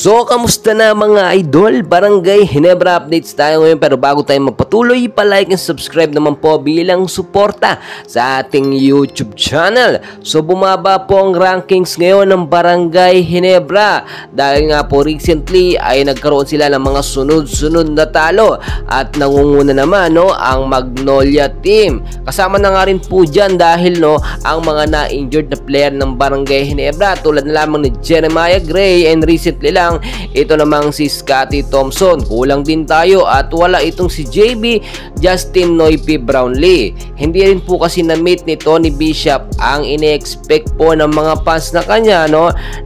So, kamusta na mga idol? Barangay Ginebra updates tayo ngayon, pero bago tayo magpatuloy, pa-like and subscribe naman po bilang suporta sa ating YouTube channel. So, bumaba po ang rankings ngayon ng Barangay Ginebra dahil nga po recently ay nagkaroon sila ng mga sunod-sunod na talo at nangunguna naman ang Magnolia team. Kasama na nga rin po dyan dahil ang mga na-injured na player ng Barangay Ginebra tulad na lamang ni Jeremiah Gray and recently lang ito namang si Scotty Thompson. Kulang din tayo at wala itong si JB Justin Noypi Brownlee. Hindi rin po kasi na-meet ni Tony Bishop ang ine-expect po ng mga fans na kanya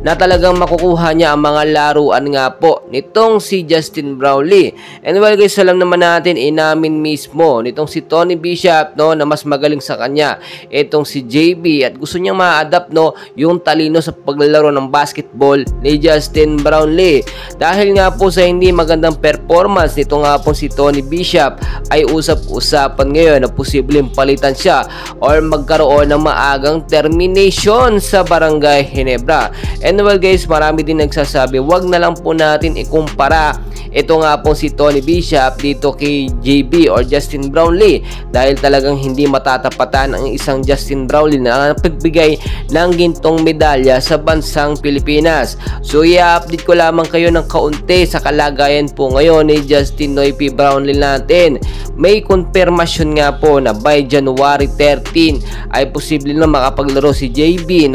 na talagang makukuha niya ang mga laruan nga po nitong si Justin Brownlee. And well guys, alam naman natin, inamin mismo nitong si Tony Bishop na mas magaling sa kanya itong si JB at gusto niyang ma-adapt yung talino sa paglalaro ng basketball ni Justin Brownlee. Dahil nga po sa hindi magandang performance nito nga po si Tony Bishop ay usap-usapan ngayon na posibleng palitan siya or magkaroon ng maagang termination sa Barangay Ginebra. And well guys, marami din nagsasabi wag na lang po natin ikumpara ito nga po si Tony Bishop dito kay JB or Justin Brownlee dahil talagang hindi matatapatan ang isang Justin Brownlee na pagbigay ng gintong medalya sa bansang Pilipinas. So i-update ko lamang kayo ng kaunti sa kalagayan po ngayon ni Justin Noypi Brownlee natin. May konfirmasyon nga po na by January 13 ay posible na makapaglaro si JB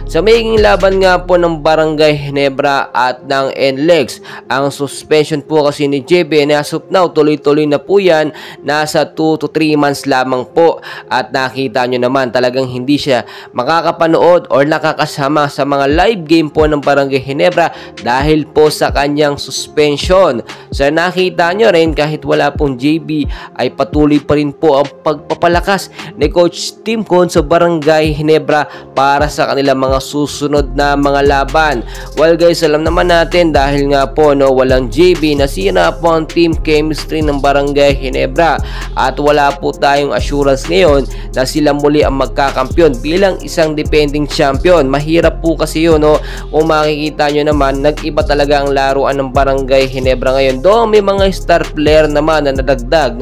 sa magiging laban nga po ng Barangay Ginebra at ng NLEX. Ang suspension po kasi ni JB na as of now tuloy-tuloy na po yan, nasa 2 to 3 months lamang po at nakita nyo naman talagang hindi siya makakapanood or nakakasama sa mga live game po ng Barangay Ginebra dahil po sa kanyang suspension. So nakita nyo rin kahit wala pong JB ay patuloy pa rin po ang pagpapalakas ni Coach Tim Cone sa Barangay Ginebra para sa kanilang mga susunod na mga laban. Well guys, alam naman natin dahil nga po walang JB, nasira po ang team chemistry ng Barangay Ginebra at wala po tayong assurance ngayon na sila muli ang magkakampyon bilang isang defending champion. Mahirap po kasi yun kung makikita nyo naman, nag-iba talaga ang laruan ng Barangay Ginebra ngayon. May mga star player naman na nadagdag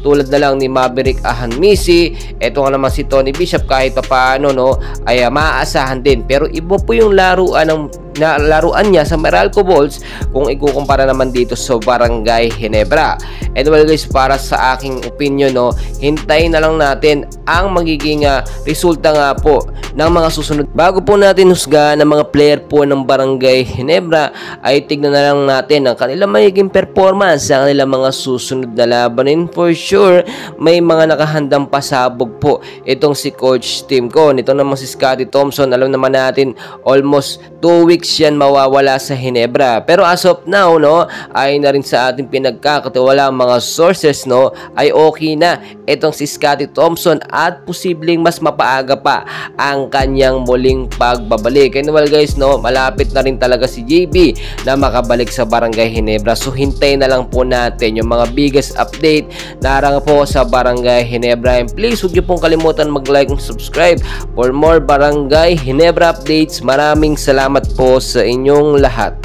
tulad na lang ni Maverick Ahanmisi. Ito nga naman si Tony Bishop kahit pa paano ay maaasahan din, pero iba po yung laruan niya sa Meralco Bulls kung ikukumpara naman dito sa Barangay Ginebra. And well guys, para sa aking opinion hintayin na lang natin ang magiging resulta nga po ng mga susunod. Bago po natin husgahan ng mga player po ng Barangay Ginebra ay tignan na lang natin ang kanilang magiging performance sa kanilang mga susunod na labanin. For sure may mga nakahandang pasabog po itong si Coach Tim Cone. Ito naman si Scotty Thompson, alam naman natin almost 2 weeks yan mawawala sa Ginebra, pero as of now ay na rin sa ating pinagkakatiwala mga sources ay okay na itong si Scotty Thompson at posibleng mas mapaaga pa ang kanyang muling pagbabalik. And well guys, malapit na rin talaga si JB na makabalik sa Barangay Ginebra. So hintayin na lang po natin yung mga biggest update narang po sa Barangay Ginebra. And please huwag niyo pong kalimutan mag-like and subscribe for more Barangay Ginebra updates. Maraming salamat po sa inyong lahat.